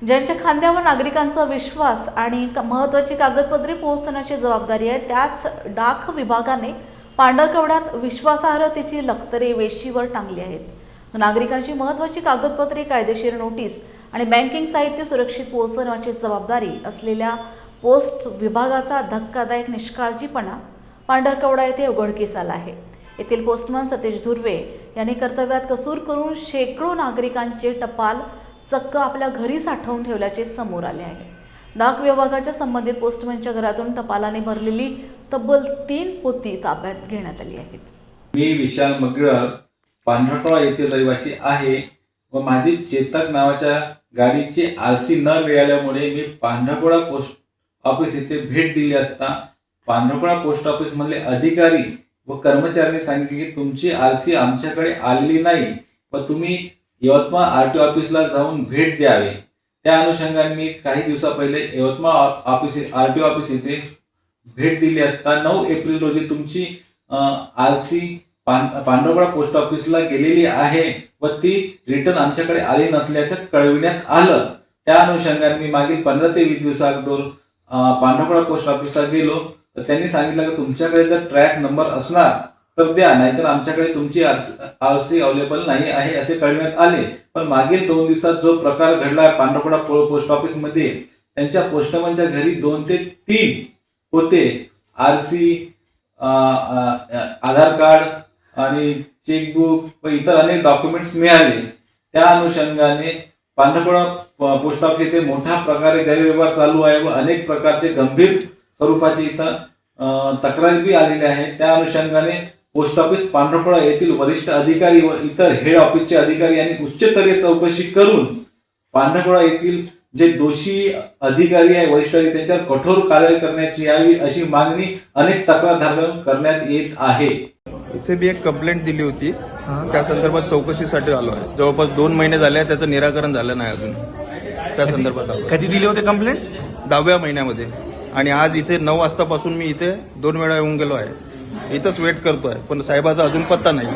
ज्यांच्या खांद्यावर नागरिकांचा विश्वास आणि महत्त्वाची कागदपत्रे पोहोचवण्याची जबाबदारी आहे, त्याच डाक विभागाने पांढरकवड्यात विश्वासार्हतेची लक्तरे वेशीवर टांगली आहेत। नागरिकांची महत्त्वाची कागदपत्रे, कायदेशीर नोटीस आणि बँकिंग साहित्य सुरक्षित पोहोचवण्याची जबाबदारी असलेल्या पोस्ट विभागाचा धक्कादायक निष्काळजीपणा पांढरकवडा येथे उघडकीस आला आहे। येथील पोस्टमन सतीश धुर्वे यांनी कर्तव्यात कसूर करून शेकडो नागरिकांचे टपाल चक्क आपल्या घरी साठवून ठेवल्याचे समोर आले आहे। डाक विभागाच्या संबंधित पोस्टमनच्या घरातून टपालाने भरलेली तब्बल 3 पोती ताब्यात घेण्यात आली आहेत। मी विशाल मगळर पांढरकवडा येथील रहिवासी आहे व माझी चेतक नावाच्या गाडीचे आरसी न मिळाल्यामुळे मी पांढरकवडा पोस्ट ऑफिस येथे भेट दिली असता पांढरकवडा पोस्ट ऑफिस मधले अधिकारी व कर्मचाऱ्यांनी सांगितले की तुमची आरसी आमच्याकडे आलेली नाही व तुम्ही यवतमाळ आरटीओ ऑफिसला जाऊन भेट द्यावे। त्या अनुषंगाने मी काही दिवसा पहिले यवतमाळ आरटीओ ऑफिस येथे भेट दिली असता 9 एप्रिल रोजी तुमची आरसी पांढरकवडा पोस्ट ऑफिसला गेलेली आहे व ती रिटर्न आमच्याकडे आली नसल्याचं कळविण्यात आलं। त्या अनुषंगाने मी मागील 15 ते 20 दिवसाअगोदर पांढरकवडा पोस्ट ऑफिसला गेलो तर त्यांनी सांगितलं की तुमच्याकडे जर ट्रॅक नंबर असणार तर द्या, नाहीतर आमच्याकडे तुमची आरसी अवेलेबल नाही आहे असे कळविण्यात आले। पण मागील 2 दिवसात जो प्रकार घडला पांढरकवडा पोस्ट ऑफिस मध्ये, त्यांच्या पोस्टमनच्या घरी 2 ते 3 होते आरसी, आधार कार्ड आणि चेकबुक व इतर अनेक डॉक्युमेंट्स मिळाले। त्या अनुषंगाने पांढरकवडा पोस्ट ऑफिस येथे मोठ्या प्रकारे गैरव्यवहार चालू आहे व अनेक प्रकारचे गंभीर स्वरूपाचे इथं तक्रारी बी आलेली आहे। त्या अनुषंगाने पोस्ट ऑफिस पांढरकवडा येथील वरिष्ठ अधिकारी व इतर हेड ऑफिसचे अधिकारी यांनी उच्चस्तरीय चौकशी करून पांढरकवडा येथील जे दोषी अधिकारी आहे, वरिष्ठ अधिकारी, त्यांच्यावर कठोर कारवाई करण्याची यावी अशी मागणी अनेक तक्रारदारांकडून करण्यात येत आहे। इथे मी एक कंप्लेंट दिली होती, त्या संदर्भात चौकशीसाठी आलो आहे। जवळपास 2 महिने झाले, त्याचं निराकरण झालं नाही अजून। त्या संदर्भात आलो। कधी दिली होती कंप्लेंट? 10व्या महिन्यामध्ये। आणि आज इथे 9 वाजतापासून मी इथे 2 वेळा येऊन गेलो आहे। इथंच वेट करतोय पण साहेबाचा अजून पत्ता नाही।